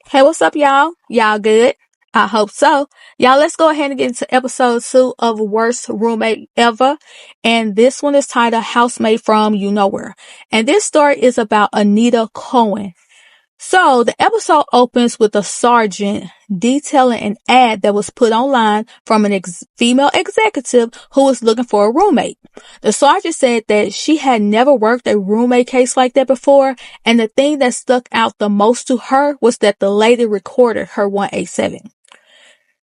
Hey, what's up, y'all? Y'all good? I hope so. Y'all, let's go ahead and get into episode 2 of Worst Roommate Ever. And this one is titled Housemate from You Know Where. And this story is about Anita Cowen. So the episode opens with a sergeant detailing an ad that was put online from an female executive who was looking for a roommate. The sergeant said that she had never worked a roommate case like that before, and the thing that stuck out the most to her was that the lady recorded her 187.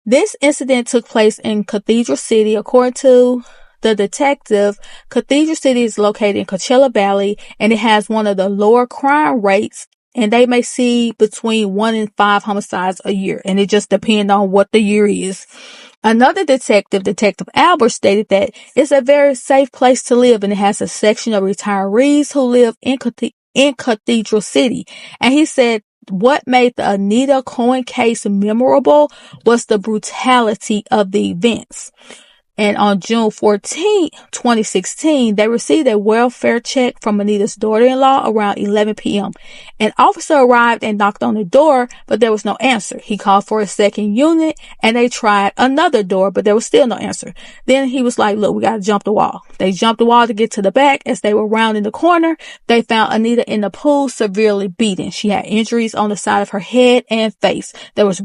This incident took place in Cathedral City. According to the detective, Cathedral City is located in Coachella Valley, and it has one of the lower crime rates, and they may see between 1 and 5 homicides a year, and it just depends on what the year is. Another detective, Detective Albert, stated that it's a very safe place to live, and it has a section of retirees who live in Cathedral City. And he said what made the Anita Cowen case memorable was the brutality of the events. And on June 14, 2016, they received a welfare check from Anita's daughter-in-law around 11 p.m. An officer arrived and knocked on the door, but there was no answer. He called for a second unit, and they tried another door, but there was still no answer. Then he was like, look, we got to jump the wall. They jumped the wall to get to the back. As they were rounding the corner, they found Anita in the pool, severely beaten. She had injuries on the side of her head and face. There was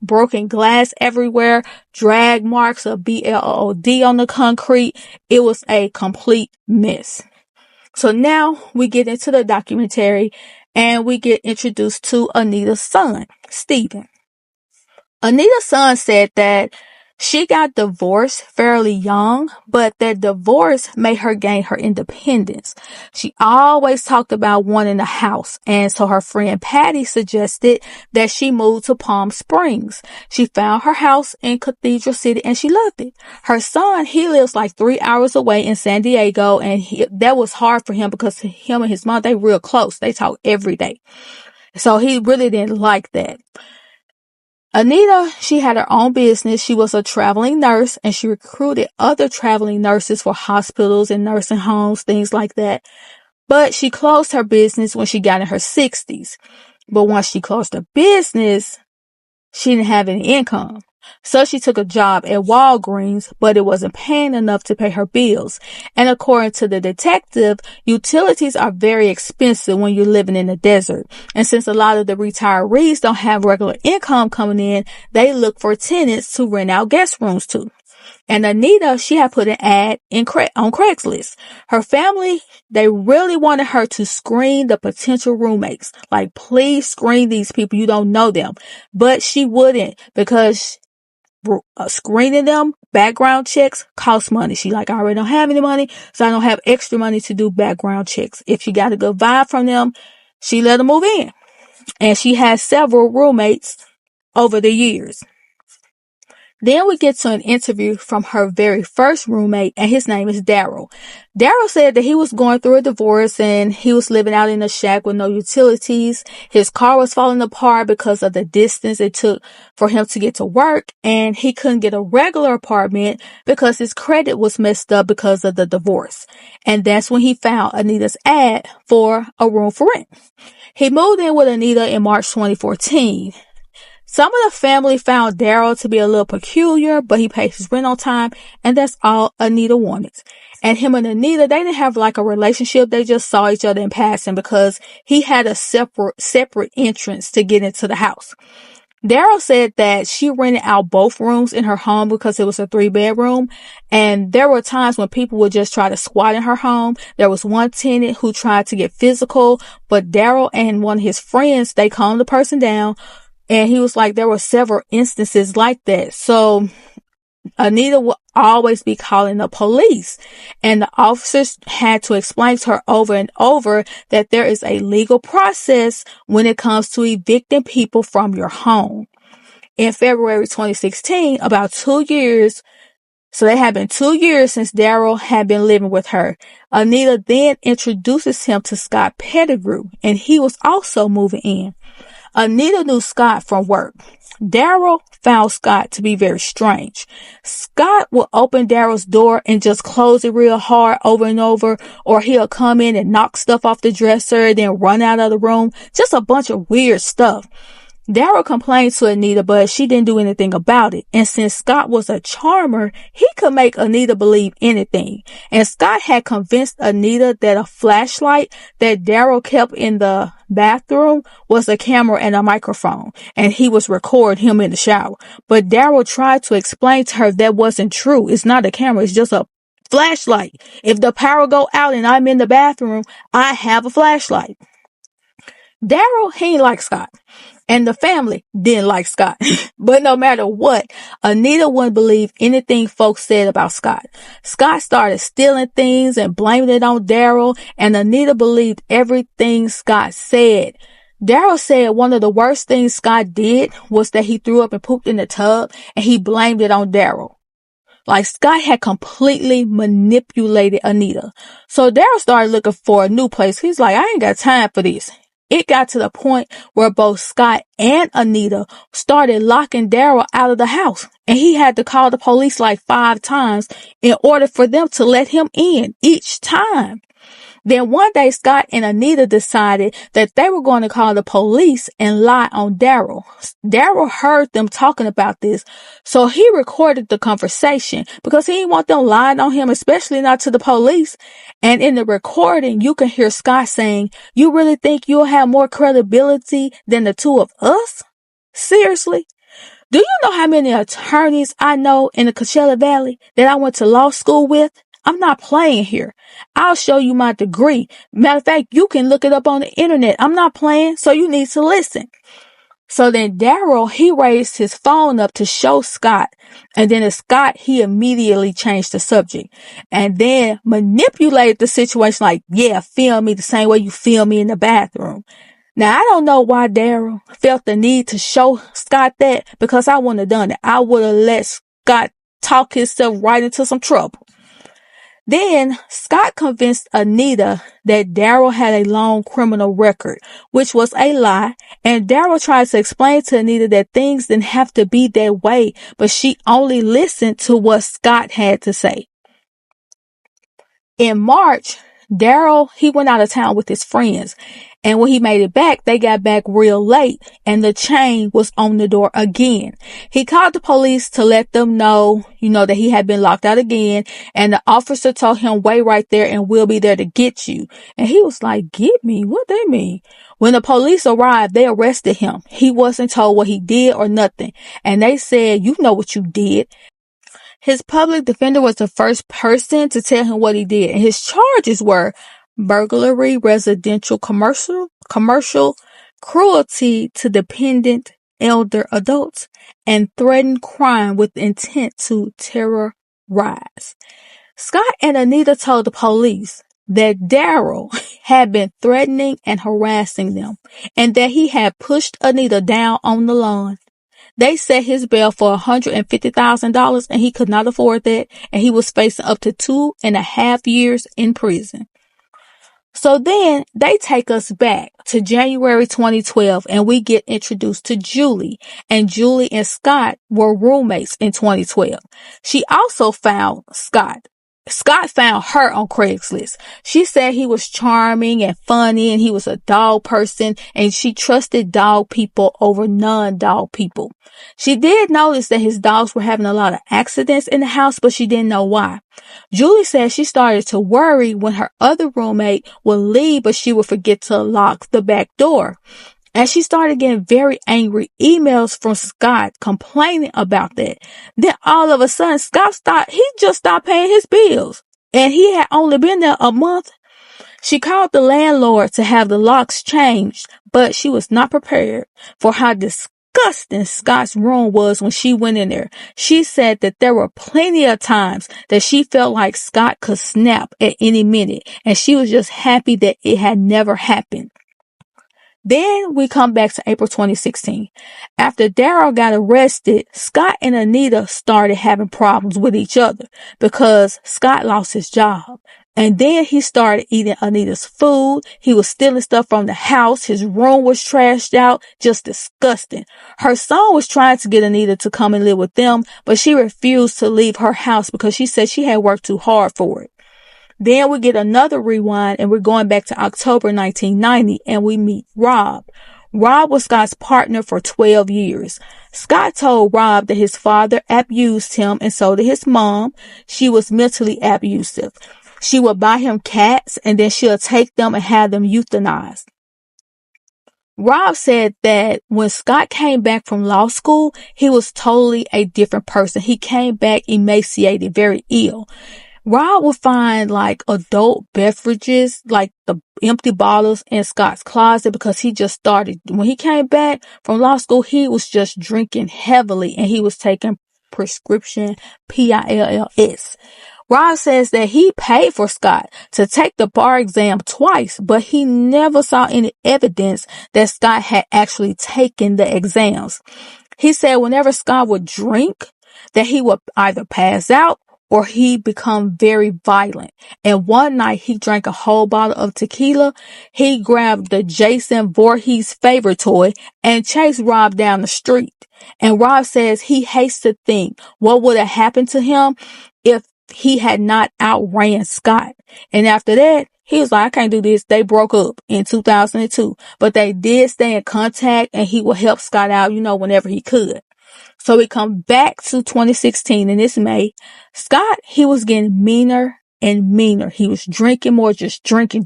broken glass everywhere, drag marks of blood on the concrete. It was a complete mess. So now we get into the documentary and we get introduced to Anita's son, Stephen. Anita's son said that she got divorced fairly young, but that divorce made her gain her independence. She always talked about wanting a house, and so her friend Patty suggested that she move to Palm Springs. She found her house in Cathedral City and she loved it. Her son, he lives like 3 hours away in San Diego, and that was hard for him because him and his mom, they real close. They talk every day. So he really didn't like that. Anita, she had her own business. She was a traveling nurse, and she recruited other traveling nurses for hospitals and nursing homes, things like that. But she closed her business when she got in her 60s. But once she closed her business, she didn't have any income. So she took a job at Walgreens, but it wasn't paying enough to pay her bills. And according to the detective, utilities are very expensive when you're living in the desert. And since a lot of the retirees don't have regular income coming in, they look for tenants to rent out guest rooms to. And Anita, she had put an ad on Craigslist. Her family, they really wanted her to screen the potential roommates. Like, please screen these people. You don't know them. But she wouldn't, because screening them, background checks, cost money. She like, I already don't have any money, so I don't have extra money to do background checks. If she got a good vibe from them, she let them move in. And she has several roommates over the years. Then we get to an interview from her very first roommate, and his name is Daryl. Daryl said that he was going through a divorce and he was living out in a shack with no utilities. His car was falling apart because of the distance it took for him to get to work, and he couldn't get a regular apartment because his credit was messed up because of the divorce. And that's when he found Anita's ad for a room for rent. He moved in with Anita in March 2014. Some of the family found Daryl to be a little peculiar, but he paid his rent on time, and that's all Anita wanted. And him and Anita, they didn't have like a relationship. They just saw each other in passing because he had a separate entrance to get into the house. Daryl said that she rented out both rooms in her home because it was a 3-bedroom. And there were times when people would just try to squat in her home. There was one tenant who tried to get physical, but Daryl and one of his friends, they calmed the person down. And he was like, there were several instances like that. So Anita would always be calling the police, and the officers had to explain to her over and over that there is a legal process when it comes to evicting people from your home. In February 2016, about 2 years, so it had been 2 years since Daryl had been living with her. Anita then introduces him to Scott Pettigrew, and he was also moving in. Anita knew Scott from work. Daryl found Scott to be very strange. Scott will open Daryl's door and just close it real hard over and over, or he'll come in and knock stuff off the dresser, then run out of the room. Just a bunch of weird stuff. Daryl complained to Anita, but she didn't do anything about it. And since Scott was a charmer, he could make Anita believe anything. And Scott had convinced Anita that a flashlight that Daryl kept in the bathroom was a camera and a microphone, and he was recording him in the shower. But Daryl tried to explain to her that wasn't true. It's not a camera. It's just a flashlight. If the power go out and I'm in the bathroom, I have a flashlight. Daryl, he ain't like Scott. And the family didn't like Scott. But no matter what, Anita wouldn't believe anything folks said about Scott. Scott started stealing things and blaming it on Daryl, and Anita believed everything Scott said. Daryl said one of the worst things Scott did was that he threw up and pooped in the tub, and he blamed it on Daryl. Like, Scott had completely manipulated Anita. So Daryl started looking for a new place. He's like, I ain't got time for this. It got to the point where both Scott and Anita started locking Daryl out of the house, and he had to call the police like 5 times in order for them to let him in each time. Then one day, Scott and Anita decided that they were going to call the police and lie on Daryl. Daryl heard them talking about this, so he recorded the conversation because he didn't want them lying on him, especially not to the police. And in the recording, you can hear Scott saying, "You really think you'll have more credibility than the two of us? Seriously? Do you know how many attorneys I know in the Coachella Valley that I went to law school with? I'm not playing here. I'll show you my degree. Matter of fact, you can look it up on the internet. I'm not playing, so you need to listen." So then Daryl, he raised his phone up to show Scott. And then Scott, he immediately changed the subject and then manipulated the situation like, yeah, film me the same way you film me in the bathroom. Now, I don't know why Daryl felt the need to show Scott that, because I wouldn't have done it. I would have let Scott talk himself right into some trouble. Then Scott convinced Anita that Daryl had a long criminal record, which was a lie, and Daryl tried to explain to Anita that things didn't have to be that way, but she only listened to what Scott had to say. In March, Daryl, he went out of town with his friends, and when he made it back, they got back real late, and the chain was on the door again. He called the police to let them know, that he had been locked out again, and the officer told him, "Wait right there and we'll be there to get you." And he was like, "Get me? What they mean?" When the police arrived, they arrested him. He wasn't told what he did or nothing, and they said, "You know what you did." His public defender was the first person to tell him what he did, and his charges were burglary, residential, commercial, cruelty to dependent elder adults, and threatened crime with intent to terrorize. Scott and Anita told the police that Daryl had been threatening and harassing them, and that he had pushed Anita down on the lawn. They set his bail for $150,000, and he could not afford that, and he was facing up to 2.5 years in prison. So then they take us back to January 2012, and we get introduced to Julie. And Julie and Scott were roommates in 2012. She also found Scott. Scott found her on Craigslist. She said he was charming and funny, and he was a dog person, and she trusted dog people over non-dog people. She did notice that his dogs were having a lot of accidents in the house, but she didn't know why. Julie said she started to worry when her other roommate would leave, but she would forget to lock the back door. And she started getting very angry emails from Scott complaining about that. Then all of a sudden, he just stopped paying his bills. And he had only been there a month. She called the landlord to have the locks changed, but she was not prepared for how disgusting Scott's room was when she went in there. She said that there were plenty of times that she felt like Scott could snap at any minute, and she was just happy that it had never happened. Then we come back to April 2016. After Daryl got arrested, Scott and Anita started having problems with each other because Scott lost his job. And then he started eating Anita's food. He was stealing stuff from the house. His room was trashed out. Just disgusting. Her son was trying to get Anita to come and live with them, but she refused to leave her house because she said she had worked too hard for it. Then we get another rewind, and we're going back to October 1990, and we meet Rob. Rob was Scott's partner for 12 years. Scott told Rob that his father abused him and so did his mom. She was mentally abusive. She would buy him cats and then she'll take them and have them euthanized. Rob said that when Scott came back from law school, he was totally a different person. He came back emaciated, very ill. Rob would find like adult beverages, like the empty bottles in Scott's closet because he just started. When he came back from law school, he was just drinking heavily and he was taking prescription pills. Rob says that he paid for Scott to take the bar exam twice, but he never saw any evidence that Scott had actually taken the exams. He said whenever Scott would drink, that he would either pass out or he become very violent. And one night he drank a whole bottle of tequila. He grabbed the Jason Voorhees favorite toy and chased Rob down the street. And Rob says he hates to think what would have happened to him if he had not outran Scott. And after that, he was like, I can't do this. They broke up in 2002, but they did stay in contact and he would help Scott out, whenever he could. So we come back to 2016 and it's May. Scott, he was getting meaner and meaner. He was drinking more, just drinking.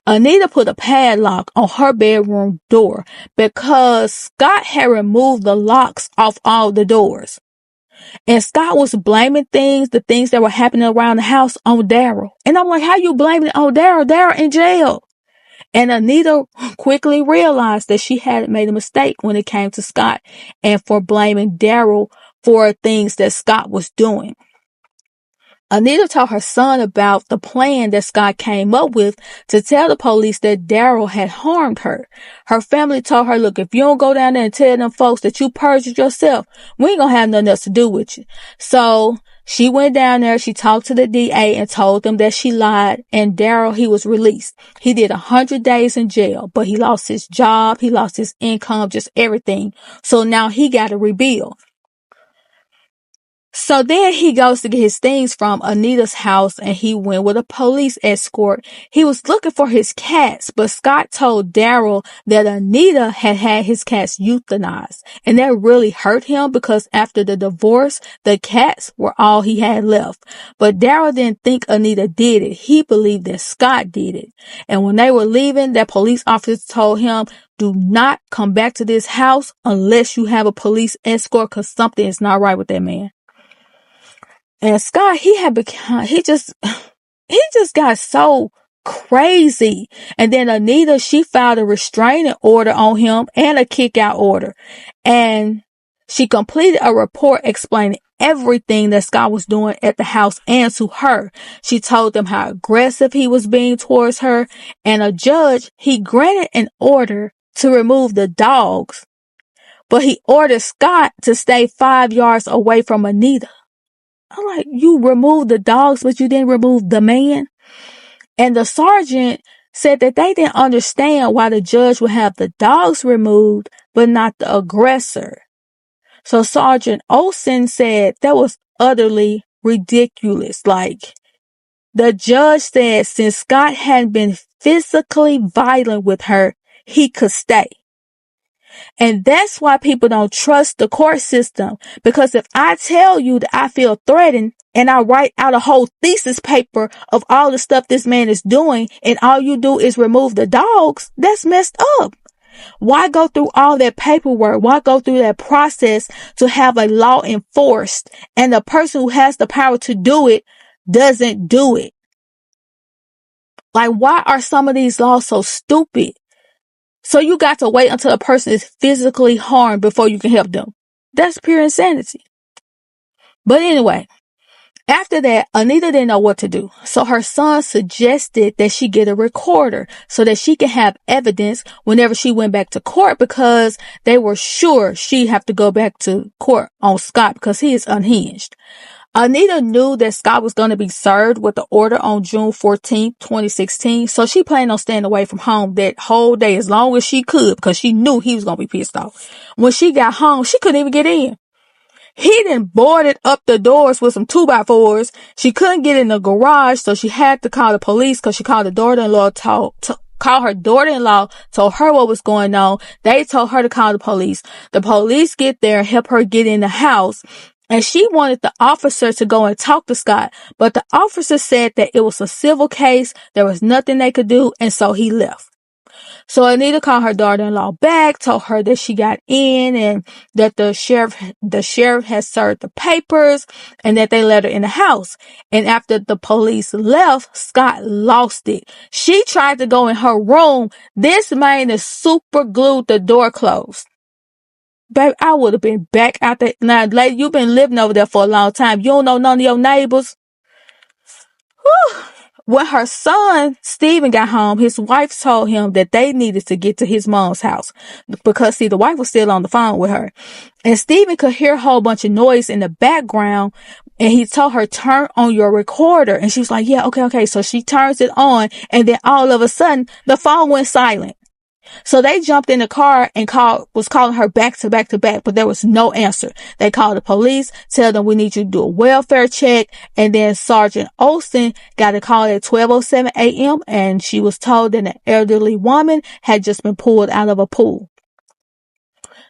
Anita put a padlock on her bedroom door because Scott had removed the locks off all the doors. And Scott was blaming the things that were happening around the house on Daryl. And I'm like, how you blaming it on Daryl? Daryl in jail. And Anita quickly realized that she had made a mistake when it came to Scott and for blaming Daryl for things that Scott was doing. Anita told her son about the plan that Scott came up with to tell the police that Daryl had harmed her. Her family told her, look, if you don't go down there and tell them folks that you perjured yourself, we ain't gonna have nothing else to do with you. So she went down there, she talked to the DA and told them that she lied, and Daryl, he was released. He did 100 days in jail, but he lost his job, he lost his income, just everything. So now he got to rebuild. So then he goes to get his things from Anita's house and he went with a police escort. He was looking for his cats, but Scott told Daryl that Anita had his cats euthanized. And that really hurt him because after the divorce, the cats were all he had left. But Daryl didn't think Anita did it. He believed that Scott did it. And when they were leaving, that police officer told him, do not come back to this house unless you have a police escort because something is not right with that man. And Scott, he just got so crazy. And then Anita, she filed a restraining order on him and a kick out order. And she completed a report explaining everything that Scott was doing at the house and to her. She told them how aggressive he was being towards her. And a judge, he granted an order to remove the dogs, but he ordered Scott to stay 5 yards away from Anita. I'm like, you removed the dogs, but you didn't remove the man? And the sergeant said that they didn't understand why the judge would have the dogs removed, but not the aggressor. So Sergeant Olsen said that was utterly ridiculous. Like, the judge said since Scott hadn't been physically violent with her, he could stay. And that's why people don't trust the court system. Because if I tell you that I feel threatened and I write out a whole thesis paper of all the stuff this man is doing and all you do is remove the dogs, that's messed up. Why go through all that paperwork? Why go through that process to have a law enforced and the person who has the power to do it doesn't do it? Like, why are some of these laws so stupid? So you got to wait until a person is physically harmed before you can help them. That's pure insanity. But anyway, after that, Anita didn't know what to do. So her son suggested that she get a recorder so that she can have evidence whenever she went back to court, because they were sure she'd have to go back to court on Scott because he is unhinged. Anita knew that Scott was going to be served with the order on June 14, 2016. So she planned on staying away from home that whole day as long as she could because she knew he was going to be pissed off. When she got home, she couldn't even get in. He then boarded up the doors with some 2x4s. She couldn't get in the garage, so she had to call the police because she called the daughter-in-law called her daughter-in-law, told her what was going on. They told her to call the police. The police get there and help her get in the house. And she wanted the officer to go and talk to Scott, but the officer said that it was a civil case. There was nothing they could do. And so he left. So Anita called her daughter-in-law back, told her that she got in and that the sheriff had served the papers and that they let her in the house. And after the police left, Scott lost it. She tried to go in her room. This man is super glued the door closed. Baby, I would have been back out there. Now, lady, you've been living over there for a long time. You don't know none of your neighbors. Whew. When her son, Stephen, got home, his wife told him that they needed to get to his mom's house because, see, the wife was still on the phone with her. And Stephen could hear a whole bunch of noise in the background, and he told her, turn on your recorder. And she was like, yeah, okay. So she turns it on, and then all of a sudden, the phone went silent. So they jumped in the car and was calling her back to back, but there was no answer. They called the police, tell them we need you to do a welfare check. And then Sergeant Olsen got a call at 12:07 a.m. and she was told that an elderly woman had just been pulled out of a pool.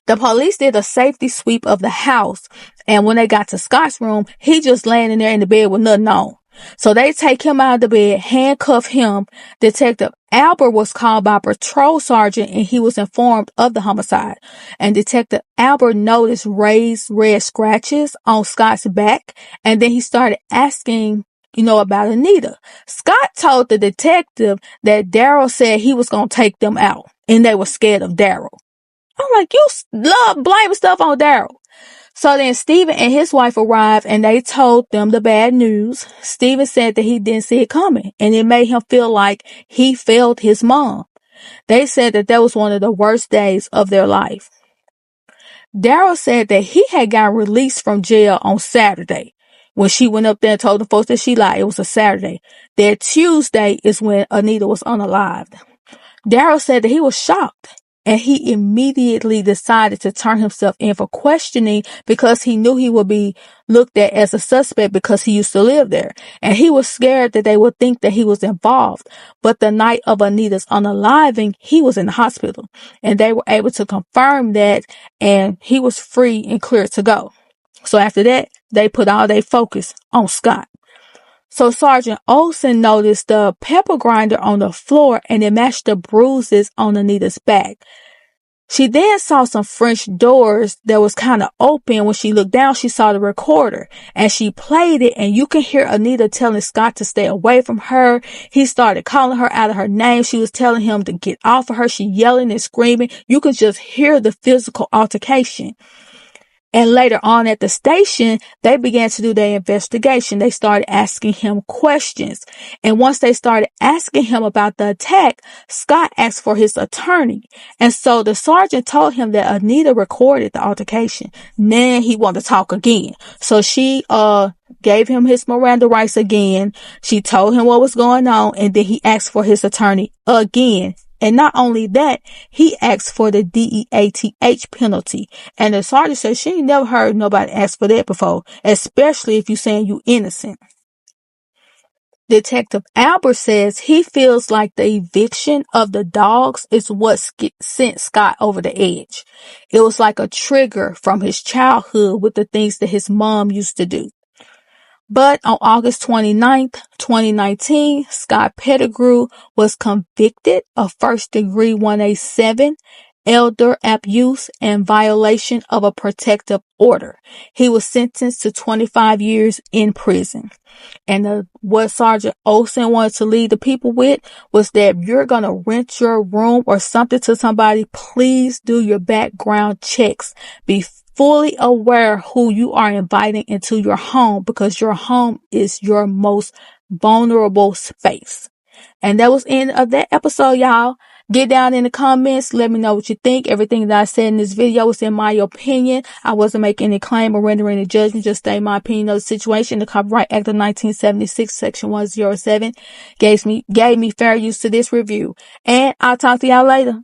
The police did a safety sweep of the house. And when they got to Scott's room, he just laying in there in the bed with nothing on. So they take him out of the bed, handcuff him. Detective Albert was called by a patrol sergeant and he was informed of the homicide. And Detective Albert noticed raised red scratches on Scott's back. And then he started asking, about Anita. Scott told the detective that Daryl said he was going to take them out and they were scared of Daryl. I'm like, you love blaming stuff on Daryl. So then Stephen and his wife arrived and they told them the bad news. Stephen said that he didn't see it coming and it made him feel like he failed his mom. They said that was one of the worst days of their life. Daryl said that he had got released from jail on Saturday. When she went up there and told the folks that she lied, it was a Saturday. That Tuesday is when Anita was unalived. Daryl said that he was shocked. And he immediately decided to turn himself in for questioning because he knew he would be looked at as a suspect because he used to live there. And he was scared that they would think that he was involved. But the night of Anita's unaliving, he was in the hospital. And they were able to confirm that and he was free and clear to go. So after that, they put all their focus on Scott. So Sergeant Olsen noticed the pepper grinder on the floor and it matched the bruises on Anita's back. She then saw some French doors that was kind of open. When she looked down, she saw the recorder and she played it and you can hear Anita telling Scott to stay away from her. He started calling her out of her name. She was telling him to get off of her. She yelling and screaming. You could just hear the physical altercation. And later on at the station, they began to do their investigation. They started asking him questions. And once they started asking him about the attack, Scott asked for his attorney. And so the sergeant told him that Anita recorded the altercation. Then he wanted to talk again. So she gave him his Miranda rights again. She told him what was going on. And then he asked for his attorney again. And not only that, he asked for the DEATH penalty. And the sergeant said she ain't never heard nobody ask for that before, especially if you're saying you innocent. Detective Albert says he feels like the eviction of the dogs is what sent Scott over the edge. It was like a trigger from his childhood with the things that his mom used to do. But on August 29th, 2019, Scott Pettigrew was convicted of first-degree 187, elder abuse, and violation of a protective order. He was sentenced to 25 years in prison. And what Sergeant Olsen wanted to lead the people with was that if you're going to rent your room or something to somebody, please do your background checks. Be fully aware who you are inviting into your home because your home is your most vulnerable space. And that was the end of that episode, y'all. Get down in the comments. Let me know what you think. Everything that I said in this video was in my opinion. I wasn't making any claim or rendering any judgment. Just stating my opinion of the situation. The Copyright Act of 1976, Section 107, gave me fair use to this review. And I'll talk to y'all later.